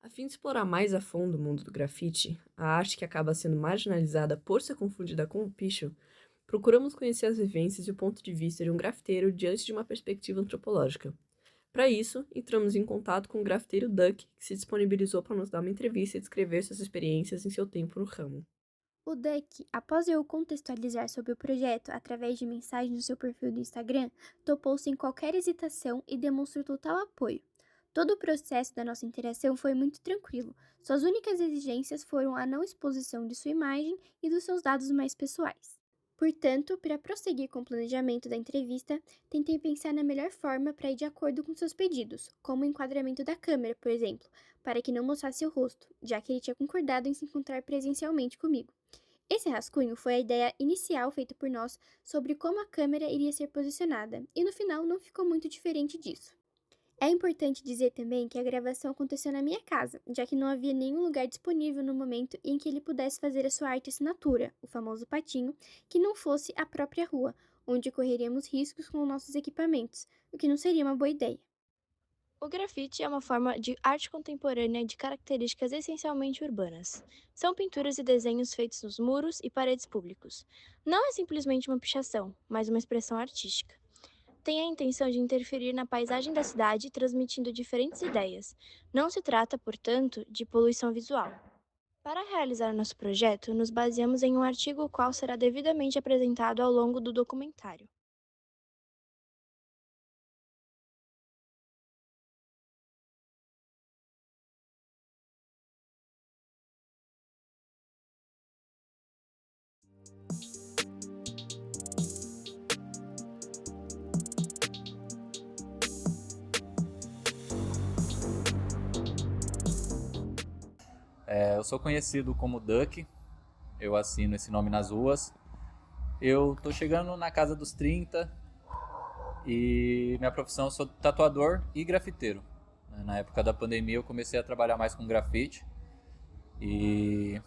A fim de explorar mais a fundo o mundo do grafite, a arte que acaba sendo marginalizada por ser confundida com o picho, procuramos conhecer as vivências e o ponto de vista de um grafiteiro diante de uma perspectiva antropológica. Para isso, entramos em contato com o grafiteiro Duck, que se disponibilizou para nos dar uma entrevista e descrever suas experiências em seu tempo no ramo. O Duck, após eu contextualizar sobre o projeto através de mensagens no seu perfil do Instagram, topou sem qualquer hesitação e demonstrou total apoio. Todo o processo da nossa interação foi muito tranquilo. Suas únicas exigências foram a não exposição de sua imagem e dos seus dados mais pessoais. Portanto, para prosseguir com o planejamento da entrevista, tentei pensar na melhor forma para ir de acordo com seus pedidos, como o enquadramento da câmera, por exemplo, para que não mostrasse o rosto, já que ele tinha concordado em se encontrar presencialmente comigo. Esse rascunho foi a ideia inicial feita por nós sobre como a câmera iria ser posicionada, e no final não ficou muito diferente disso. É importante dizer também que a gravação aconteceu na minha casa, já que não havia nenhum lugar disponível no momento em que ele pudesse fazer a sua arte assinatura, o famoso patinho, que não fosse a própria rua, onde correríamos riscos com nossos equipamentos, o que não seria uma boa ideia. O grafite é uma forma de arte contemporânea de características essencialmente urbanas. São pinturas e desenhos feitos nos muros e paredes públicos. Não é simplesmente uma pichação, mas uma expressão artística. Tem a intenção de interferir na paisagem da cidade, transmitindo diferentes ideias. Não se trata, portanto, de poluição visual. Para realizar nosso projeto, nos baseamos em um artigo o qual será devidamente apresentado ao longo do documentário. Eu sou conhecido como Duck, eu assino esse nome nas ruas. Eu tô chegando na casa dos 30 e minha profissão eu sou tatuador e grafiteiro. Na época da pandemia eu comecei a trabalhar mais com grafite e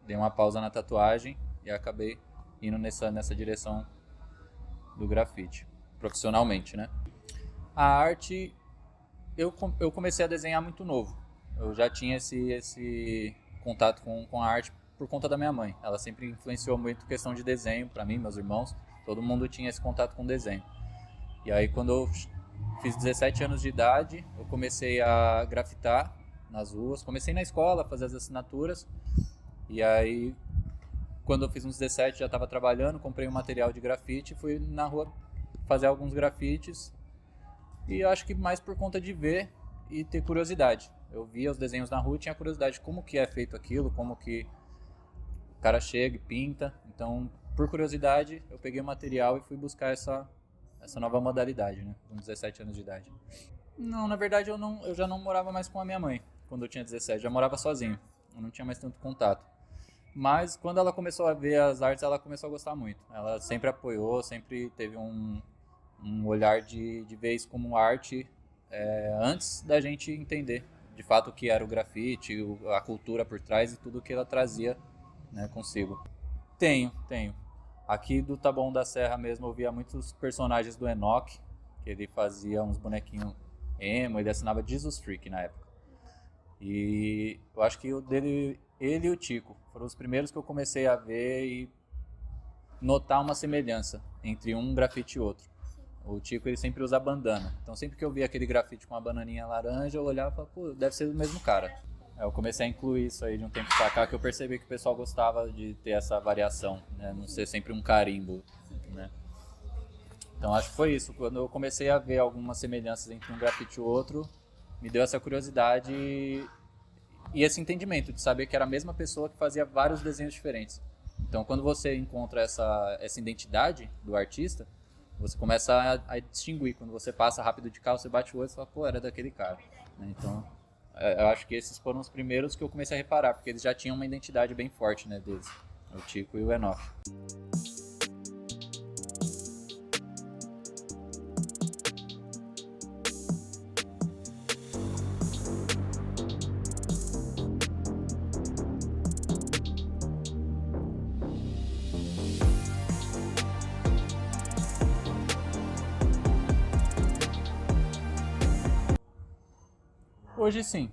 dei uma pausa na tatuagem e acabei indo nessa direção do grafite, profissionalmente, né? A arte, eu comecei a desenhar muito novo. Eu já tinha esse contato com a arte por conta da minha mãe. Ela sempre influenciou muito a questão de desenho para mim, meus irmãos. Todo mundo tinha esse contato com desenho. E aí quando eu fiz 17 anos de idade, eu comecei a grafitar nas ruas. Comecei na escola a fazer as assinaturas. E aí quando eu fiz uns 17 já estava trabalhando, comprei um material de grafite, fui na rua fazer alguns grafites. E eu acho que mais por conta de ver e ter curiosidade. Eu via os desenhos na rua e tinha curiosidade de como que é feito aquilo, como que o cara chega e pinta. Então, por curiosidade, eu peguei o material e fui buscar essa nova modalidade, né? Com 17 anos de idade. Não, na verdade eu já não morava mais com a minha mãe quando eu tinha 17, já morava sozinho. Eu não tinha mais tanto contato. Mas quando ela começou a ver as artes, ela começou a gostar muito. Ela sempre apoiou, sempre teve um olhar de ver isso como arte antes da gente entender de fato o que era o grafite, a cultura por trás e tudo que ela trazia, né, consigo. Tenho. Aqui do Taboão da Serra mesmo eu via muitos personagens do Enoch, que ele fazia uns bonequinhos emo, ele assinava Jesus Freak na época. E eu acho que o dele, ele e o Tico foram os primeiros que eu comecei a ver e notar uma semelhança entre um grafite e outro. O Tico ele sempre usa bandana. Então sempre que eu via aquele grafite com uma bananinha laranja, eu olhava e falava, pô, deve ser do mesmo cara. Eu comecei a incluir isso aí de um tempo pra cá, que eu percebi que o pessoal gostava de ter essa variação, né? Não ser sempre um carimbo, né? Então acho que foi isso. Quando eu comecei a ver algumas semelhanças entre um grafite e o outro, me deu essa curiosidade e esse entendimento de saber que era a mesma pessoa que fazia vários desenhos diferentes. Então quando você encontra essa identidade do artista, você começa a distinguir. Quando você passa rápido de carro, você bate o olho e fala, pô, era daquele cara. Né? Então, eu acho que esses foram os primeiros que eu comecei a reparar, porque eles já tinham uma identidade bem forte, né, deles. O Tico e o Enoch. Hoje sim.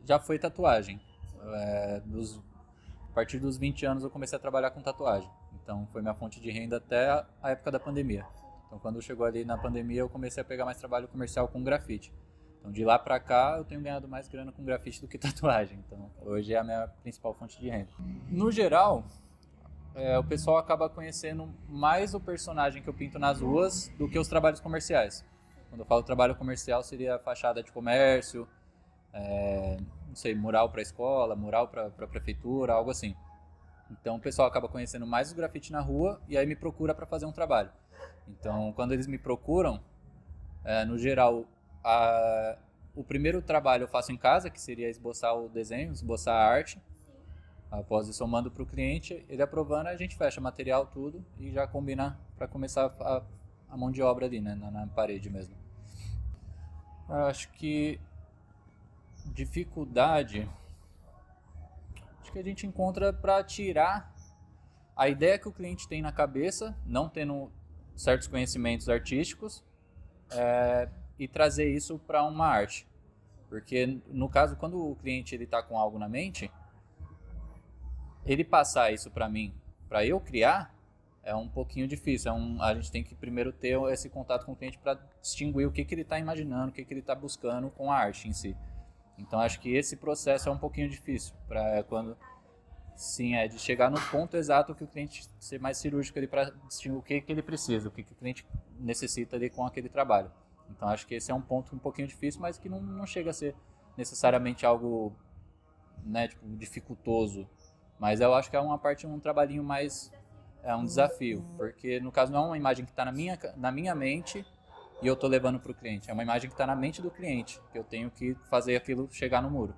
já foi tatuagem. A partir dos 20 anos eu comecei a trabalhar com tatuagem. Então foi minha fonte de renda até a época da pandemia. Então quando chegou ali na pandemia eu comecei a pegar mais trabalho comercial com grafite. Então de lá pra cá eu tenho ganhado mais grana com grafite do que tatuagem. Então hoje é a minha principal fonte de renda. No geral, o pessoal acaba conhecendo mais o personagem que eu pinto nas ruas do que os trabalhos comerciais. Quando eu falo trabalho comercial seria fachada de comércio, não sei, mural para escola, mural para prefeitura, algo assim. Então o pessoal acaba conhecendo mais o grafite na rua e aí me procura para fazer um trabalho. Então quando eles me procuram, no geral, o primeiro trabalho eu faço em casa, que seria esboçar o desenho, esboçar a arte. Após isso eu mando para o cliente, ele aprovando, a gente fecha material, tudo e já combina para começar a mão de obra ali, né, na parede mesmo. Eu acho que dificuldade, acho que a gente encontra para tirar a ideia que o cliente tem na cabeça, não tendo certos conhecimentos artísticos, e trazer isso para uma arte. Porque no caso, quando o cliente está com algo na mente, ele passar isso para mim, para eu criar, é um pouquinho difícil. A gente tem que primeiro ter esse contato com o cliente para distinguir o que ele está imaginando, o que ele está buscando com a arte em si. Então acho que esse processo é um pouquinho difícil, para quando de chegar no ponto exato que o cliente ser mais cirúrgico ali para distinguir o que ele precisa, o que o cliente necessita ali com aquele trabalho. Então acho que esse é um ponto um pouquinho difícil, mas que não chega a ser necessariamente algo, né, tipo, dificultoso. Mas eu acho que é um trabalhinho mais, um desafio, porque no caso não é uma imagem que está na minha mente e eu estou levando para o cliente, é uma imagem que está na mente do cliente, que eu tenho que fazer aquilo chegar no muro.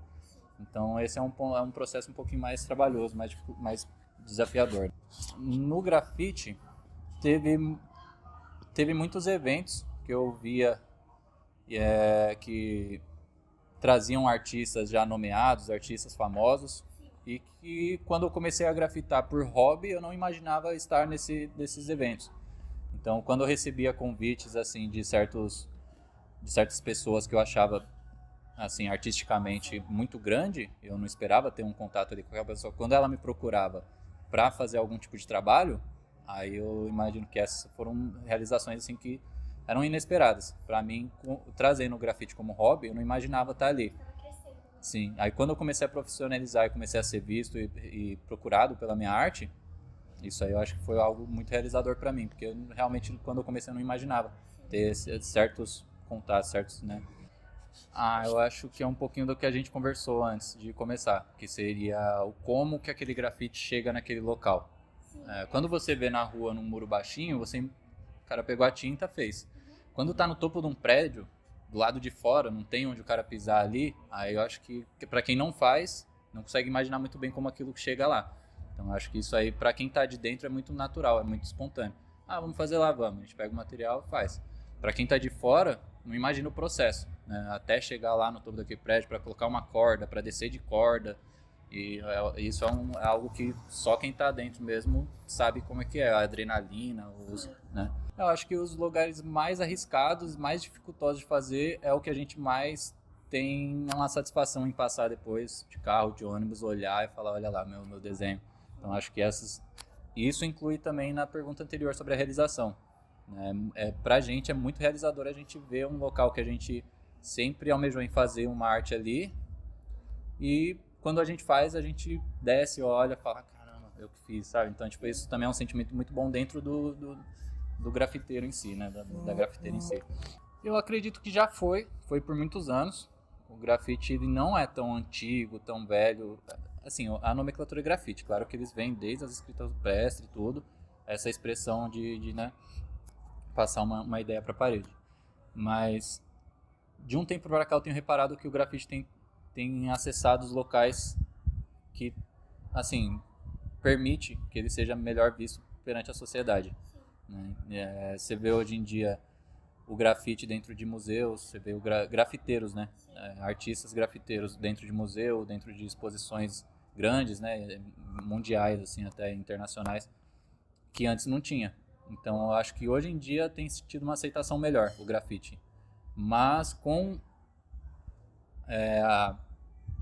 Então esse é um processo um pouquinho mais trabalhoso, mais desafiador. No grafite teve muitos eventos que eu via que traziam artistas já nomeados, artistas famosos, e que quando eu comecei a grafitar por hobby, eu não imaginava estar nesses eventos. Então, quando eu recebia convites assim de certas pessoas que eu achava assim artisticamente muito grande, eu não esperava ter um contato ali com aquela pessoa. Quando ela me procurava para fazer algum tipo de trabalho, aí eu imagino que essas foram realizações assim que eram inesperadas. Para mim, trazendo o grafite como hobby, eu não imaginava estar ali. Sim, aí quando eu comecei a profissionalizar e comecei a ser visto e procurado pela minha arte, isso aí eu acho que foi algo muito realizador para mim, porque realmente quando eu comecei eu não imaginava ter certos contatos, né? Eu acho que é um pouquinho do que a gente conversou antes de começar, que seria o como que aquele grafite chega naquele local. Quando você vê na rua num muro baixinho, o cara pegou a tinta, fez. Quando tá no topo de um prédio, do lado de fora, não tem onde o cara pisar ali, aí eu acho que para quem não faz, não consegue imaginar muito bem como aquilo chega lá. Então eu acho que isso aí, para quem tá de dentro, é muito natural, é muito espontâneo. Vamos fazer lá, vamos. A gente pega o material e faz. Para quem tá de fora, não imagina o processo, né? Até chegar lá no topo daquele prédio, para colocar uma corda, para descer de corda. E isso é algo que só quem tá dentro mesmo sabe como é que é, a adrenalina, né? Eu acho que os lugares mais arriscados, mais dificultosos de fazer é o que a gente mais tem uma satisfação em passar depois de carro, de ônibus, olhar e falar, olha lá, meu desenho. Então acho que isso inclui também na pergunta anterior sobre a realização, né? Pra gente é muito realizador a gente ver um local que a gente sempre almejou em fazer uma arte ali e quando a gente faz, a gente desce, olha, fala, caramba, eu que fiz, sabe? Então, tipo, isso também é um sentimento muito bom dentro do grafiteiro em si, né? Da grafiteira em si. Eu acredito que já foi por muitos anos. O grafite ele não é tão antigo, tão velho. Assim, a nomenclatura é grafite, claro que eles vêm desde as escritas rupestres e tudo, essa expressão de né, passar uma ideia para a parede. Mas, de um tempo para cá, eu tenho reparado que o grafite tem acessado os locais que, assim, permite que ele seja melhor visto perante a sociedade, né? Você vê hoje em dia o grafite dentro de museus, você vê grafiteiros, né? Artistas grafiteiros dentro de museu, dentro de exposições grandes, né? Mundiais, assim, até internacionais, que antes não tinha. Então, eu acho que hoje em dia tem tido uma aceitação melhor, o grafite. Mas com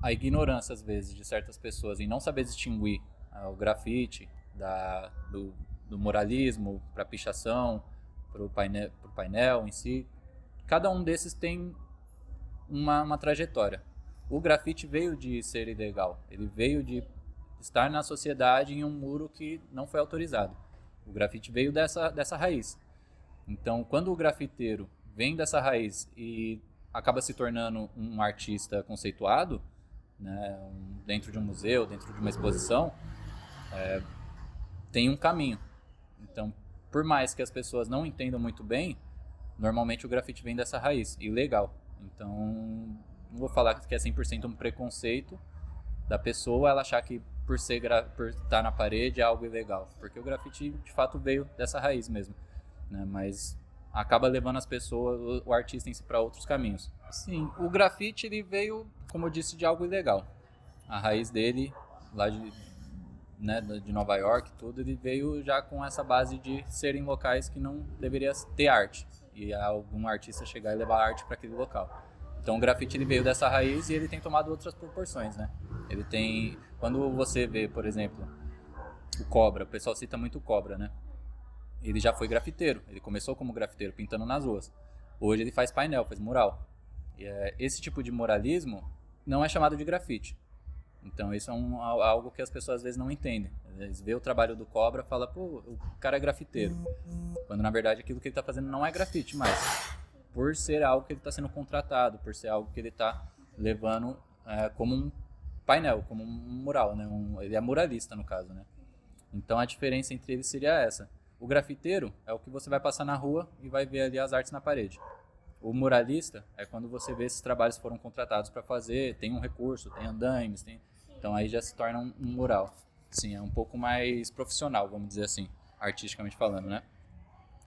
a ignorância, às vezes, de certas pessoas em não saber distinguir o grafite do moralismo, para pichação, para o painel em si. Cada um desses tem uma trajetória. O grafite veio de ser ilegal, ele veio de estar na sociedade em um muro que não foi autorizado. O grafite veio dessa raiz. Então, quando o grafiteiro vem dessa raiz e acaba se tornando um artista conceituado, né, dentro de um museu, dentro de uma exposição, tem um caminho. Então, por mais que as pessoas não entendam muito bem, normalmente o grafite vem dessa raiz, ilegal. Então, não vou falar que é 100% um preconceito da pessoa ela achar que por estar na parede é algo ilegal, porque o grafite de fato veio dessa raiz mesmo, né? Mas acaba levando as pessoas, o artista em si, para outros caminhos. Sim, o grafite ele veio, como eu disse, de algo ilegal. A raiz dele, lá de Nova York, tudo, ele veio já com essa base de serem locais que não deveria ter arte, e algum artista chegar e levar arte para aquele local. Então o grafite ele veio dessa raiz e ele tem tomado outras proporções, né? Ele tem, quando você vê, por exemplo, o Cobra, o pessoal cita muito o Cobra, né? Ele já foi grafiteiro, ele começou como grafiteiro pintando nas ruas. Hoje ele faz painel, faz mural. E esse tipo de muralismo não é chamado de grafite. Então isso é algo que as pessoas às vezes não entendem. Eles veem o trabalho do Cobra e falam, pô, o cara é grafiteiro. Quando na verdade aquilo que ele está fazendo não é grafite mais. Por ser algo que ele está sendo contratado, por ser algo que ele está levando como um painel, como um mural, né? Ele é muralista no caso, né? Então a diferença entre eles seria essa. O grafiteiro é o que você vai passar na rua e vai ver ali as artes na parede. O muralista é quando você vê esses trabalhos foram contratados para fazer, tem um recurso, tem andaimes, então aí já se torna um mural. Sim, é um pouco mais profissional, vamos dizer assim, artisticamente falando, né?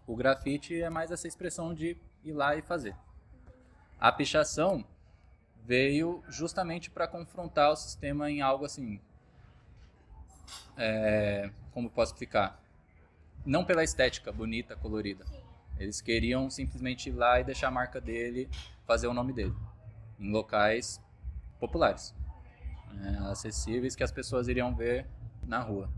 O grafite é mais essa expressão de ir lá e fazer. A pichação veio justamente para confrontar o sistema em algo assim, como eu posso explicar? Não pela estética bonita, colorida. Eles queriam simplesmente ir lá e deixar a marca dele, fazer o nome dele, em locais populares, acessíveis, que as pessoas iriam ver na rua.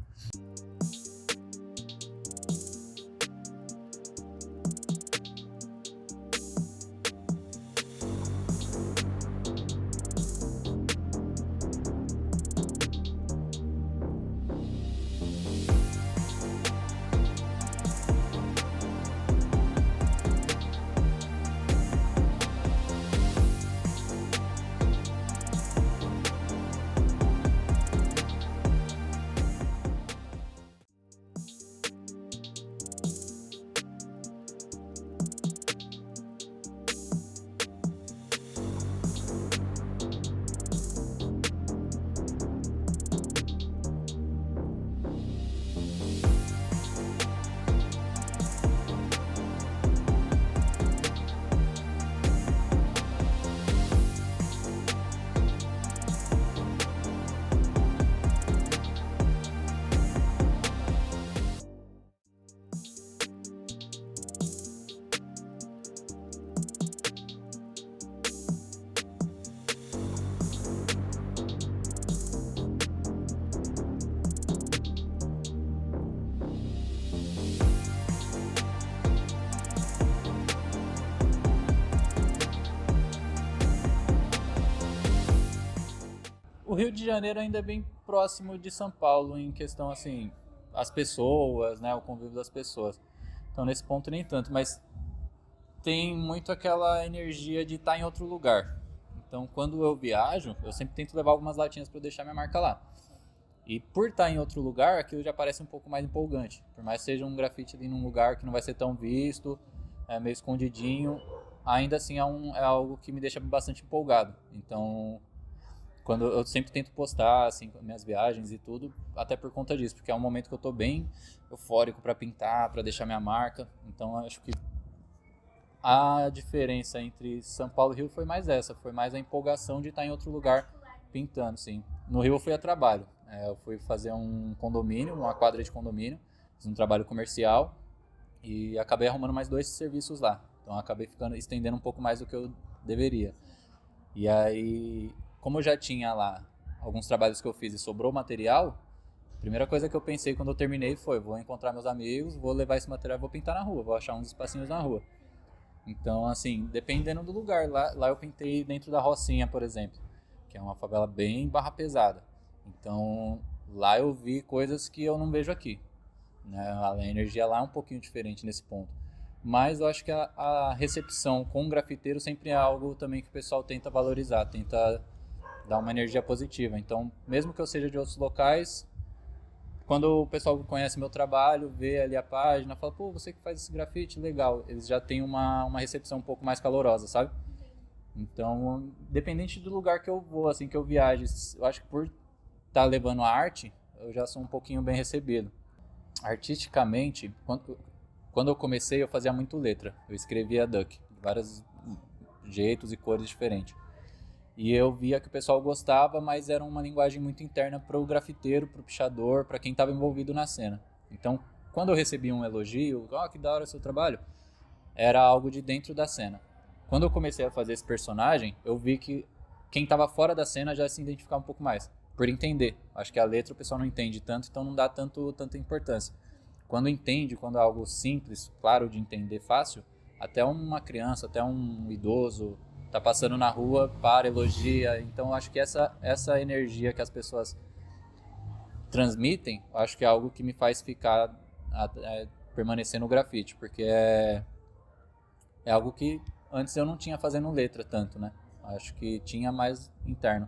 O Rio de Janeiro ainda é bem próximo de São Paulo em questão, assim, as pessoas, né, o convívio das pessoas. Então, nesse ponto, nem tanto, mas tem muito aquela energia de estar em outro lugar. Então, quando eu viajo, eu sempre tento levar algumas latinhas para deixar minha marca lá. E por estar em outro lugar, aquilo já parece um pouco mais empolgante. Por mais que seja um grafite ali num lugar que não vai ser tão visto, meio escondidinho, ainda assim é algo que me deixa bastante empolgado. Então, quando eu sempre tento postar assim minhas viagens e tudo, até por conta disso, porque é um momento que eu tô bem eufórico para pintar, para deixar minha marca. Então acho que a diferença entre São Paulo e Rio foi mais essa, foi mais a empolgação de estar em outro lugar pintando, sim. No Rio eu fui a trabalho, eu fui fazer um condomínio, uma quadra de condomínio, fiz um trabalho comercial e acabei arrumando mais 2 serviços lá. Então acabei estendendo um pouco mais do que eu deveria. E aí como eu já tinha lá alguns trabalhos que eu fiz e sobrou material, a primeira coisa que eu pensei quando eu terminei foi, vou encontrar meus amigos, vou levar esse material e vou pintar na rua, vou achar uns espacinhos na rua. Então, assim, dependendo do lugar, lá eu pintei dentro da Rocinha, por exemplo, que é uma favela bem barra pesada. Então, lá eu vi coisas que eu não vejo aqui, né? A energia lá é um pouquinho diferente nesse ponto. Mas eu acho que a recepção com o grafiteiro sempre é algo também que o pessoal tenta valorizar, tenta dar uma energia positiva. Então, mesmo que eu seja de outros locais, quando o pessoal conhece meu trabalho, vê ali a página, fala, pô, você que faz esse grafite, legal. Eles já têm uma recepção um pouco mais calorosa, sabe? Então, dependente do lugar que eu vou, assim, que eu viaje, eu acho que por estar levando a arte, eu já sou um pouquinho bem recebido. Artisticamente, quando eu comecei, eu fazia muito letra. Eu escrevia Duck, de vários jeitos e cores diferentes. E eu via que o pessoal gostava, mas era uma linguagem muito interna para o grafiteiro, para o pichador, para quem estava envolvido na cena. Então, quando eu recebia um elogio, que da hora o seu trabalho, era algo de dentro da cena. Quando eu comecei a fazer esse personagem, eu vi que quem estava fora da cena já se identificava um pouco mais, por entender. Acho que a letra o pessoal não entende tanto, então não dá tanta importância. Quando entende, quando é algo simples, claro de entender, fácil, até uma criança, até um idoso tá passando na rua, elogia. Então eu acho que essa energia que as pessoas transmitem, eu acho que é algo que me faz ficar, permanecer no grafite, porque é algo que antes eu não tinha fazendo letra tanto, né? Acho que tinha mais interno.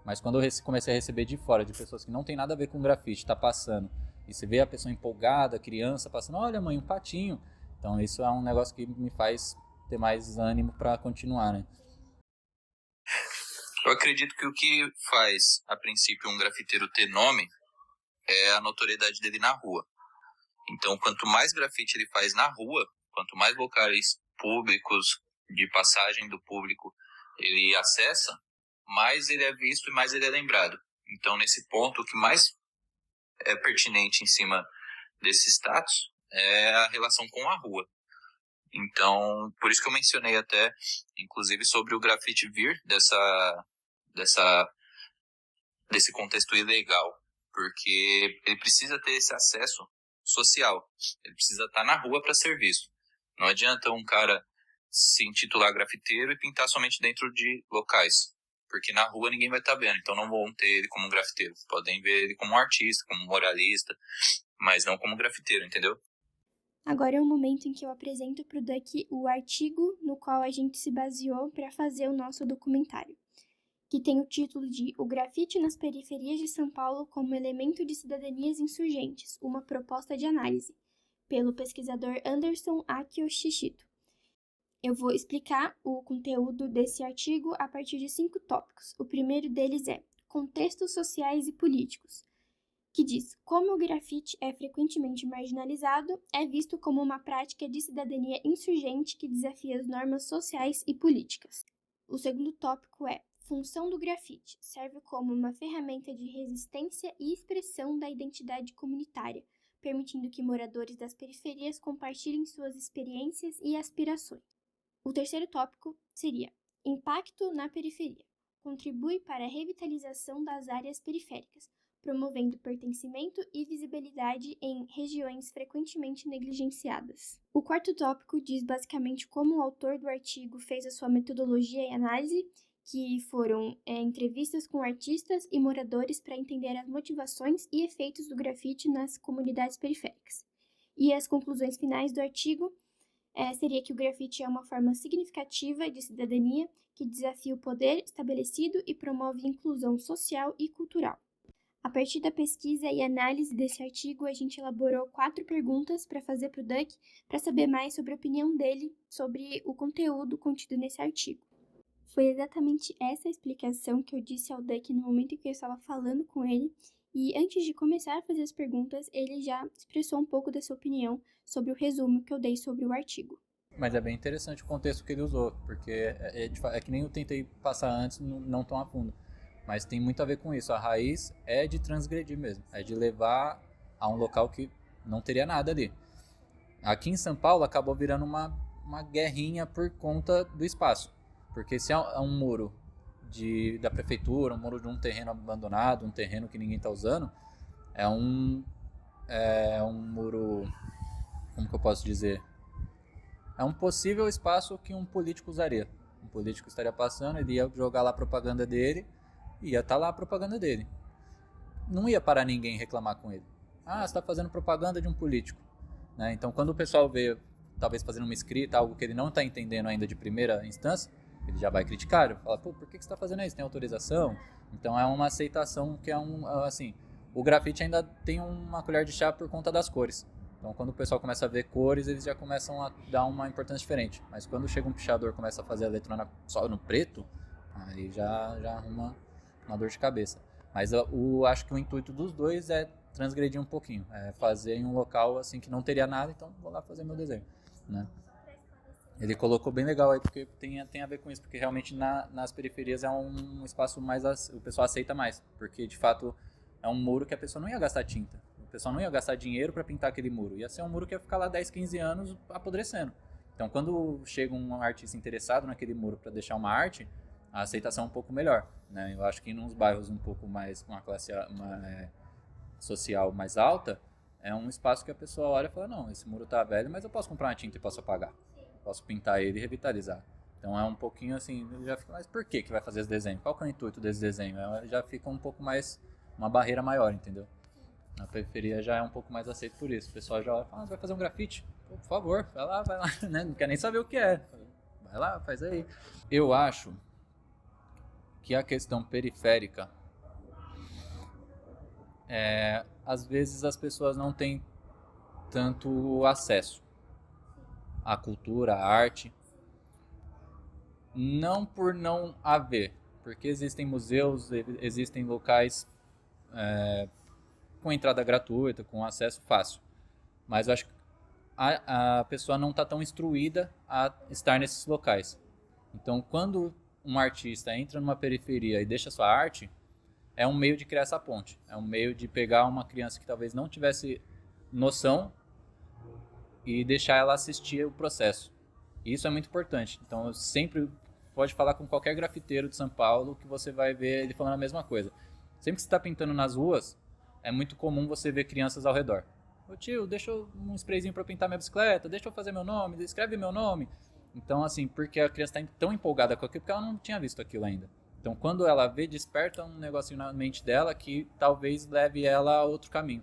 Mas quando eu comecei a receber de fora, de pessoas que não tem nada a ver com grafite, tá passando, e você vê a pessoa empolgada, a criança passando, olha mãe, um patinho. Então isso é um negócio que me faz ter mais ânimo para continuar, né? Eu acredito que o que faz, a princípio, um grafiteiro ter nome é a notoriedade dele na rua. Então, quanto mais grafite ele faz na rua, quanto mais locais públicos, de passagem do público, ele acessa, mais ele é visto e mais ele é lembrado. Então, nesse ponto, o que mais é pertinente em cima desse status é a relação com a rua. Então, por isso que eu mencionei até, inclusive, sobre o grafite vir desse contexto ilegal, porque ele precisa ter esse acesso social, ele precisa estar na rua para ser visto. Não adianta um cara se intitular grafiteiro e pintar somente dentro de locais, porque na rua ninguém vai estar vendo, então não vão ter ele como um grafiteiro. Podem ver ele como um artista, como um moralista, mas não como grafiteiro, entendeu? Agora é o momento em que eu apresento para o Duck o artigo no qual a gente se baseou para fazer o nosso documentário, que tem o título de O Grafite nas Periferias de São Paulo como Elemento de Cidadanias Insurgentes, uma proposta de análise, pelo pesquisador Anderson Akio Shishito. Eu vou explicar o conteúdo desse artigo a partir de 5 tópicos. O primeiro deles é Contextos Sociais e Políticos, que diz como o grafite é frequentemente marginalizado, é visto como uma prática de cidadania insurgente que desafia as normas sociais e políticas. O segundo tópico é Função do grafite, serve como uma ferramenta de resistência e expressão da identidade comunitária, permitindo que moradores das periferias compartilhem suas experiências e aspirações. O terceiro tópico seria Impacto na periferia, contribui para a revitalização das áreas periféricas, promovendo pertencimento e visibilidade em regiões frequentemente negligenciadas. O quarto tópico diz basicamente como o autor do artigo fez a sua metodologia e análise, que foram entrevistas com artistas e moradores para entender as motivações e efeitos do grafite nas comunidades periféricas. E as conclusões finais do artigo seria que o grafite é uma forma significativa de cidadania que desafia o poder estabelecido e promove inclusão social e cultural. A partir da pesquisa e análise desse artigo, a gente elaborou 4 perguntas para fazer para o Duck para saber mais sobre a opinião dele sobre o conteúdo contido nesse artigo. Foi exatamente essa explicação que eu disse ao Duck no momento em que eu estava falando com ele, e antes de começar a fazer as perguntas, ele já expressou um pouco da sua opinião sobre o resumo que eu dei sobre o artigo. Mas é bem interessante o contexto que ele usou, porque é que nem eu tentei passar antes, não tão a fundo. Mas tem muito a ver com isso. A raiz é de transgredir mesmo. É de levar a um local que não teria nada ali. Aqui em São Paulo acabou virando uma guerrinha por conta do espaço. Porque se é um muro da prefeitura, um muro de um terreno abandonado, um terreno que ninguém está usando, é um muro, como que eu posso dizer? É um possível espaço que um político usaria. Um político estaria passando, ele ia jogar lá a propaganda dele, e ia estar lá a propaganda dele. Não ia parar ninguém reclamar com ele. Ah, você está fazendo propaganda de um político. Né? Então, quando o pessoal vê, talvez fazendo uma escrita, algo que ele não está entendendo ainda de primeira instância, ele já vai criticar. Ele fala, pô, por que você está fazendo isso? Tem autorização? Então, é uma aceitação que é assim, o grafite ainda tem uma colher de chá por conta das cores. Então, quando o pessoal começa a ver cores, eles já começam a dar uma importância diferente. Mas quando chega um pichador e começa a fazer a letra só no preto, aí já arruma uma dor de cabeça. Mas eu acho que o intuito dos dois é transgredir um pouquinho. É fazer em um local assim que não teria nada, então vou lá fazer meu desenho. Né? Ele colocou bem legal aí, porque tem a ver com isso. Porque realmente nas periferias é um espaço mais... O pessoal aceita mais. Porque, de fato, é um muro que a pessoa não ia gastar tinta. O pessoal não ia gastar dinheiro para pintar aquele muro. Ia ser um muro que ia ficar lá 10, 15 anos apodrecendo. Então, quando chega um artista interessado naquele muro para deixar uma arte, a aceitação é um pouco melhor. Né? Eu acho que nos bairros um pouco mais com uma classe social mais alta, é um espaço que a pessoa olha e fala, não, esse muro tá velho, mas eu posso comprar uma tinta e posso apagar. Posso pintar ele e revitalizar. Então é um pouquinho assim, já fica, mas por que vai fazer esse desenho? Qual que é o intuito desse desenho? Já fica um pouco mais, uma barreira maior, entendeu? Na periferia já é um pouco mais aceito por isso. O pessoal já olha e fala, vai fazer um grafite? Pô, por favor, vai lá, né? Não quer nem saber o que é. Vai lá, faz aí. Eu acho que a questão periférica, às vezes as pessoas não têm tanto acesso à cultura, à arte. Não por não haver, porque existem museus, existem locais com entrada gratuita, com acesso fácil. Mas eu acho que a pessoa não está tão instruída a estar nesses locais. Então, quando um artista entra numa periferia e deixa sua arte, é um meio de criar essa ponte. É um meio de pegar uma criança que talvez não tivesse noção e deixar ela assistir o processo. E isso é muito importante. Então, sempre pode falar com qualquer grafiteiro de São Paulo que você vai ver ele falando a mesma coisa. Sempre que você está pintando nas ruas, é muito comum você ver crianças ao redor. Ô tio, deixa um sprayzinho para pintar minha bicicleta, deixa eu fazer meu nome, escreve meu nome. Então, assim, porque a criança está tão empolgada com aquilo, porque ela não tinha visto aquilo ainda. Então, quando ela vê, desperta um negocinho na mente dela que talvez leve ela a outro caminho.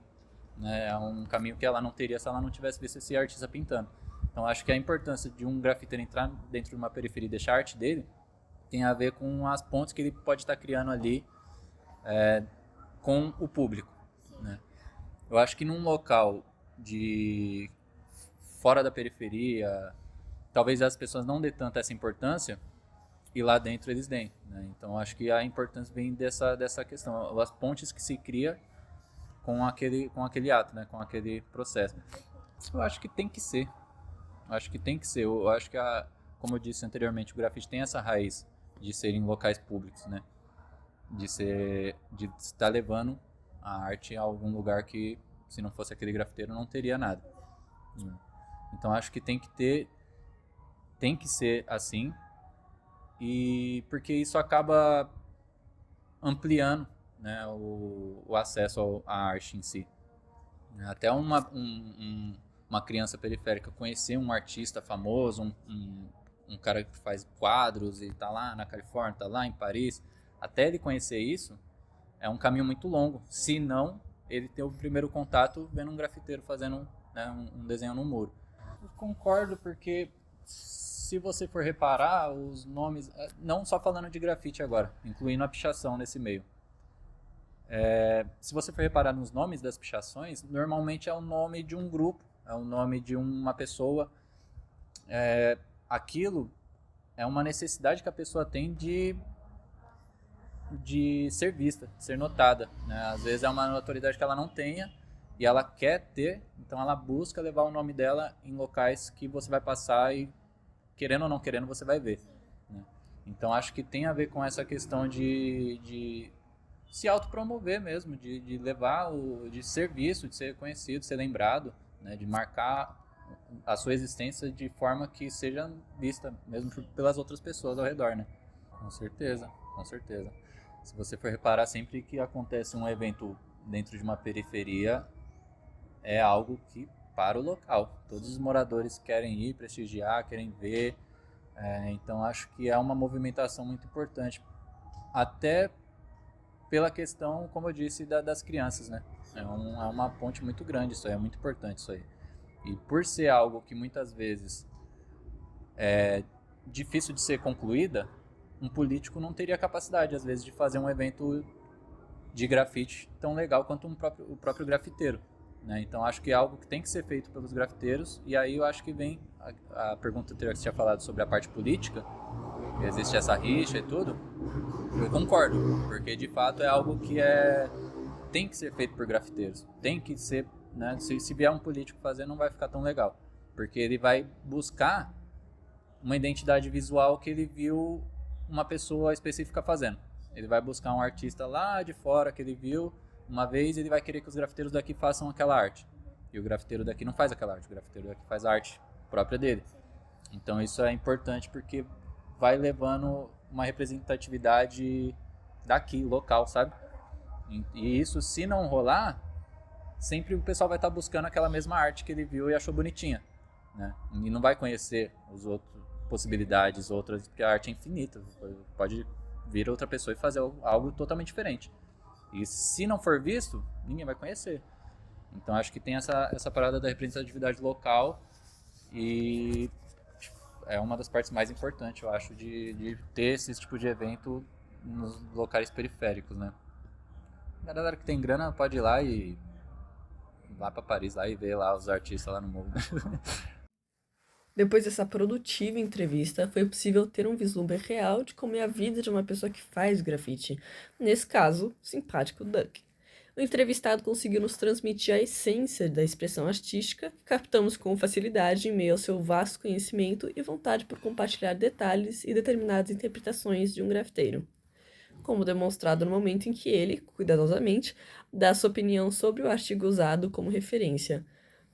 Né? É um caminho que ela não teria se ela não tivesse visto esse artista pintando. Então, acho que a importância de um grafiteiro entrar dentro de uma periferia e deixar a arte dele tem a ver com as pontes que ele pode estar criando ali com o público. Né? Eu acho que num local fora da periferia, talvez as pessoas não dê tanta essa importância e lá dentro eles deem. Né? Então, acho que a importância vem dessa questão, as pontes que se cria com aquele ato, né? Com aquele processo. Eu acho que tem que ser. Eu acho que, como eu disse anteriormente, o grafite tem essa raiz de ser em locais públicos, né? De estar levando a arte a algum lugar que, se não fosse aquele grafiteiro, não teria nada. Então, acho que tem que ser assim, e porque isso acaba ampliando, né, o acesso à arte em si. Até uma criança periférica conhecer um artista famoso, um cara que faz quadros e tá lá na Califórnia, tá lá em Paris, até ele conhecer isso, é um caminho muito longo, se não ele ter o primeiro contato vendo um grafiteiro fazendo, né, um desenho no muro. Eu concordo, porque se você for reparar, os nomes, não só falando de grafite agora, incluindo a pichação nesse meio, se você for reparar nos nomes das pichações, normalmente é o nome de um grupo, é o nome de uma pessoa. Aquilo é uma necessidade que a pessoa tem de ser vista, de ser notada. Né? Às vezes é uma notoriedade que ela não tenha e ela quer ter, então ela busca levar o nome dela em locais que você vai passar e, querendo ou não querendo, você vai ver. Né? Então acho que tem a ver com essa questão de se autopromover mesmo, de levar, de ser visto, de ser conhecido, de ser lembrado, né? De marcar a sua existência de forma que seja vista mesmo pelas outras pessoas ao redor. Né? Com certeza. com certeza. Se você for reparar, sempre que acontece um evento dentro de uma periferia, é algo que para o local. Todos os moradores querem ir, prestigiar, querem ver. Então acho que é uma movimentação muito importante. Até pela questão, como eu disse, das crianças, né? É uma ponte muito grande isso aí, é muito importante isso aí. E por ser algo que muitas vezes é difícil de ser concluída, um político não teria capacidade, às vezes, de fazer um evento de grafite tão legal quanto o próprio grafiteiro, né? Então acho que é algo que tem que ser feito pelos grafiteiros, e aí eu acho que vem a pergunta anterior que você tinha falado sobre a parte política, que existe essa rixa e tudo. Eu concordo, porque de fato é algo que tem que ser feito por grafiteiros, tem que ser, né? Se vier um político fazer, não vai ficar tão legal, porque ele vai buscar uma identidade visual que ele viu uma pessoa específica fazendo. Ele vai buscar um artista lá de fora que ele viu uma vez, e ele vai querer que os grafiteiros daqui façam aquela arte. E o grafiteiro daqui não faz aquela arte, o grafiteiro daqui faz a arte própria dele. Então isso é importante porque vai levando uma representatividade daqui, local, sabe? E isso, se não rolar, sempre o pessoal vai estar buscando aquela mesma arte que ele viu e achou bonitinha, né? E não vai conhecer os outros possibilidades, outras, porque a arte é infinita. Pode vir outra pessoa e fazer algo totalmente diferente. E se não for visto, ninguém vai conhecer. Então acho que tem essa parada da representatividade local, e é uma das partes mais importantes, eu acho, de ter esse tipo de evento nos locais periféricos, né? A galera que tem grana pode ir lá e lá pra Paris lá e ver lá os artistas lá no morro. Depois dessa produtiva entrevista, foi possível ter um vislumbre real de como é a vida de uma pessoa que faz grafite. Nesse caso, o simpático Duck. O entrevistado conseguiu nos transmitir a essência da expressão artística, que captamos com facilidade em meio ao seu vasto conhecimento e vontade por compartilhar detalhes e determinadas interpretações de um grafiteiro. Como demonstrado no momento em que ele, cuidadosamente, dá sua opinião sobre o artigo usado como referência.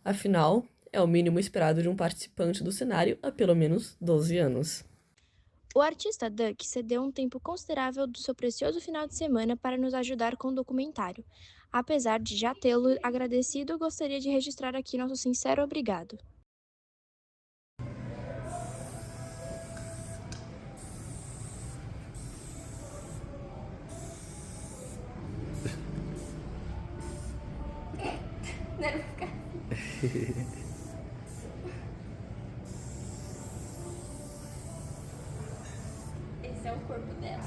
Afinal, é o mínimo esperado de um participante do cenário há pelo menos 12 anos. O artista Duck cedeu um tempo considerável do seu precioso final de semana para nos ajudar com o documentário. Apesar de já tê-lo agradecido, gostaria de registrar aqui nosso sincero obrigado. Esse é o corpo dela.